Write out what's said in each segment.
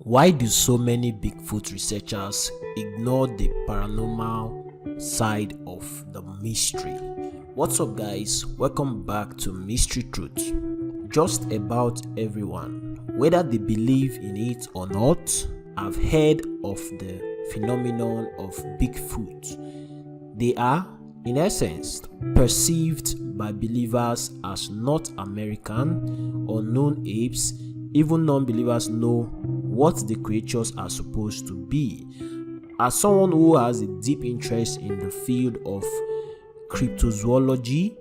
Why do so many Bigfoot researchers ignore the paranormal side of the mystery? What's up, guys? Welcome back to Mystery Truth. Just about everyone, whether they believe in it or not, have heard of the phenomenon of Bigfoot. They are, in essence, perceived by believers as not American, unknown apes. Even non-believers know what the creatures are supposed to be. As someone who has a deep interest in the field of cryptozoology,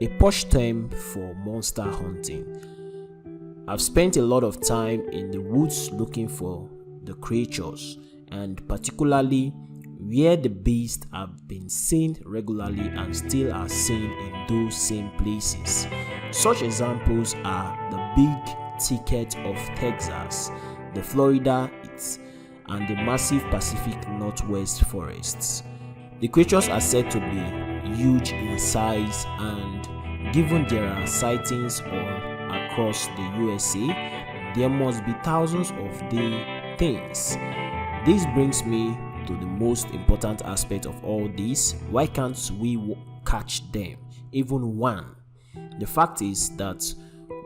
a posh term for monster hunting, I've spent a lot of time in the woods looking for the creatures, and particularly where the beasts have been seen regularly and still are seen in those same places. Such examples are the big thicket of Texas, the Florida heat, and the massive Pacific Northwest forests. The creatures are said to be huge in size, and given there are sightings all across the USA, there must be thousands of the things. This brings me to the most important aspect of all this: why can't we catch them, even one? The fact is that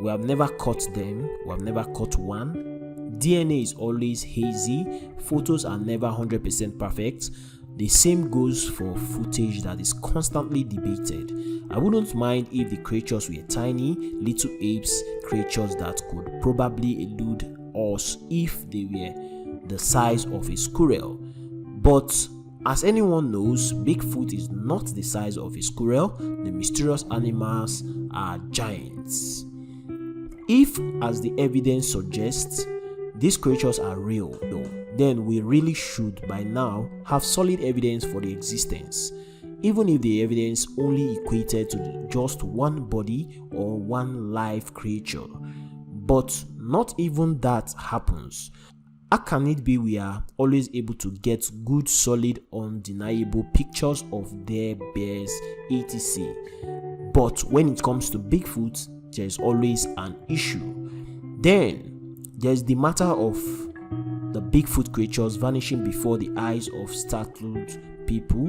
we have never caught them, we have never caught one. DNA is always hazy, photos are never 100% perfect. The same goes for footage that is constantly debated. I wouldn't mind if the creatures were tiny, little apes, creatures that could probably elude us if they were the size of a squirrel. But as anyone knows, Bigfoot is not the size of a squirrel. The mysterious animals are giants. If, as the evidence suggests, these creatures are real, then we really should by now have solid evidence for the existence, even if the evidence only equated to just one body or one live creature. But not even that happens. How can it be we are always able to get good, solid, undeniable pictures of their bears, etc., but when it comes to Bigfoot, there's always an issue? Then there's the matter of the Bigfoot creatures vanishing before the eyes of startled people.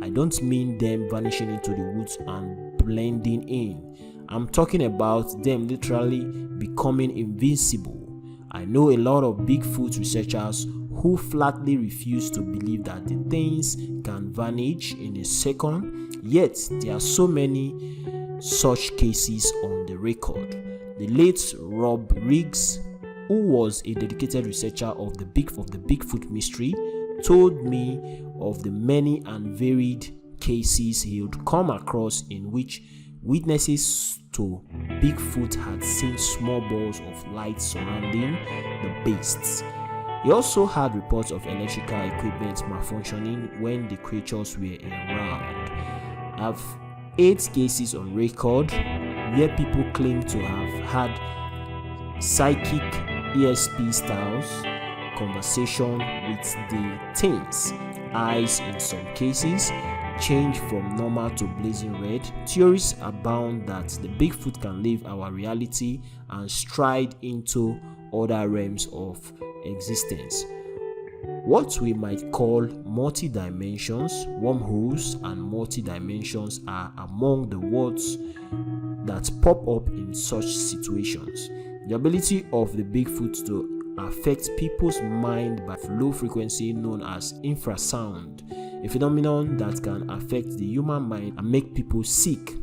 I don't mean them vanishing into the woods and blending in. I'm talking about them literally becoming invincible. I know a lot of Bigfoot researchers who flatly refuse to believe that the things can vanish in a second, yet there are so many such cases on the record. The late Rob Riggs, who was a dedicated researcher of the Bigfoot mystery, told me of the many and varied cases he would come across in which witnesses to Bigfoot had seen small balls of light surrounding the beasts. He also had reports of electrical equipment malfunctioning when the creatures were around. I've 8 cases on record where people claim to have had psychic ESP styles conversation with the things. Eyes in some cases change from normal to blazing red. Theories abound that the Bigfoot can leave our reality and stride into other realms of existence. What we might call multi-dimensions, wormholes, and multi-dimensions are among the words that pop up in such situations. The ability of the Bigfoot to affect people's mind by low frequency known as infrasound, a phenomenon that can affect the human mind and make people sick,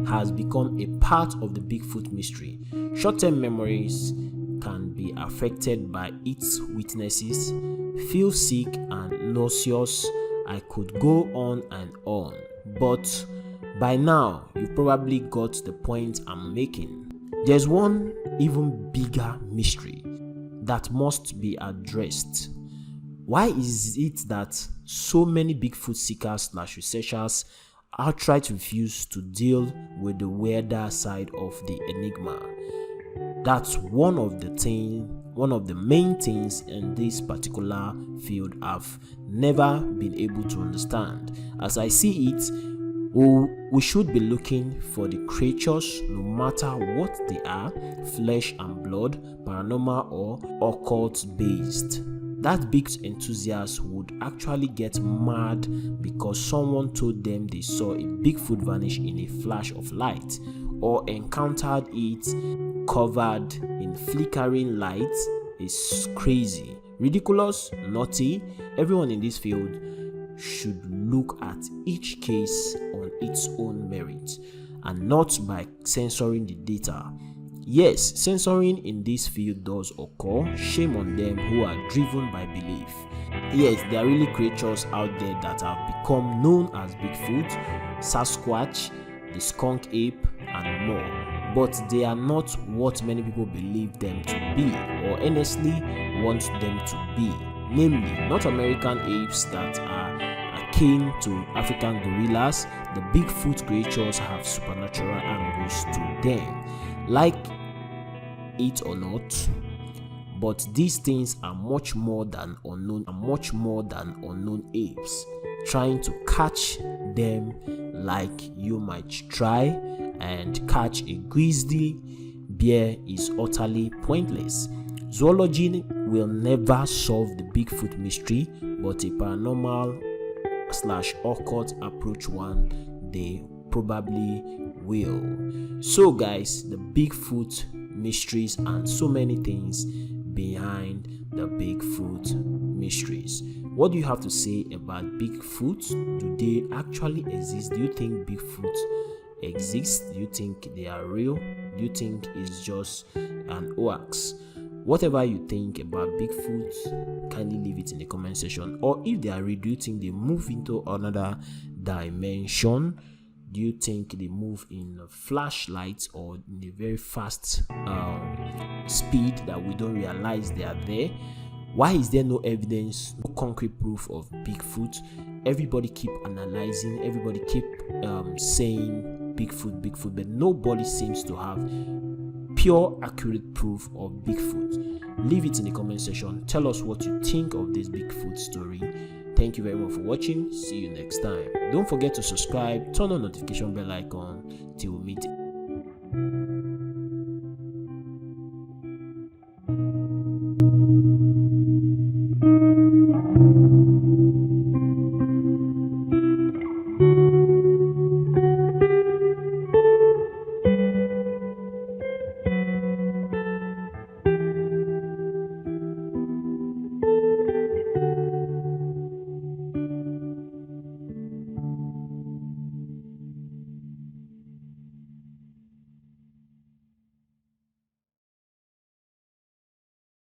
has become a part of the Bigfoot mystery. Short-term memories can be affected by its witnesses, feel sick and nauseous. I could go on and on, but by now you've probably got the point I'm making. There's one even bigger mystery that must be addressed. Why is it that so many Bigfoot seekers/researchers outright refuse to deal with the weirder side of the enigma? That's one of the main things in this particular field I've never been able to understand. As I see it, We should be looking for the creatures no matter what they are, flesh and blood, paranormal or occult based. That Bigfoot enthusiast would actually get mad because someone told them they saw a Bigfoot vanish in a flash of light, or encountered it covered in flickering light. Is crazy, ridiculous, naughty. Everyone in this field should look at each case on its own merit and not by censoring the data. Yes, censoring in this field does occur. Shame on them who are driven by belief. Yes, there are really creatures out there that have become known as Bigfoot, Sasquatch, the skunk ape, and more. But they are not what many people believe them to be, or honestly want them to be. Namely, North American apes that are akin to African gorillas. The Bigfoot creatures have supernatural angles to them. Like it or not, but these things are much more than unknown apes. Trying to catch them like you might try and catch a grizzly bear is utterly pointless. Zoology will never solve the Bigfoot mystery, but a paranormal / occult approach one day probably will. So guys, the Bigfoot mysteries and so many things behind the Bigfoot mysteries. What do you have to say about Bigfoot? Do they actually exist? Do you think Bigfoot exists? Do you think they are real? Do you think it's just an hoax? Whatever you think about Bigfoot, kindly leave it in the comment section. Or if they are real, do you think they move into another dimension? Do you think they move in flashlights or in a very fast speed that we don't realize they are there? Why is there no evidence, no concrete proof of Bigfoot? Everybody keep analyzing, everybody keep saying Bigfoot, but nobody seems to have pure, accurate proof of Bigfoot. Leave it in the comment section. Tell us what you think of this Bigfoot story. Thank you very much for watching. See you next time. Don't forget to subscribe, turn on notification bell icon till we meet.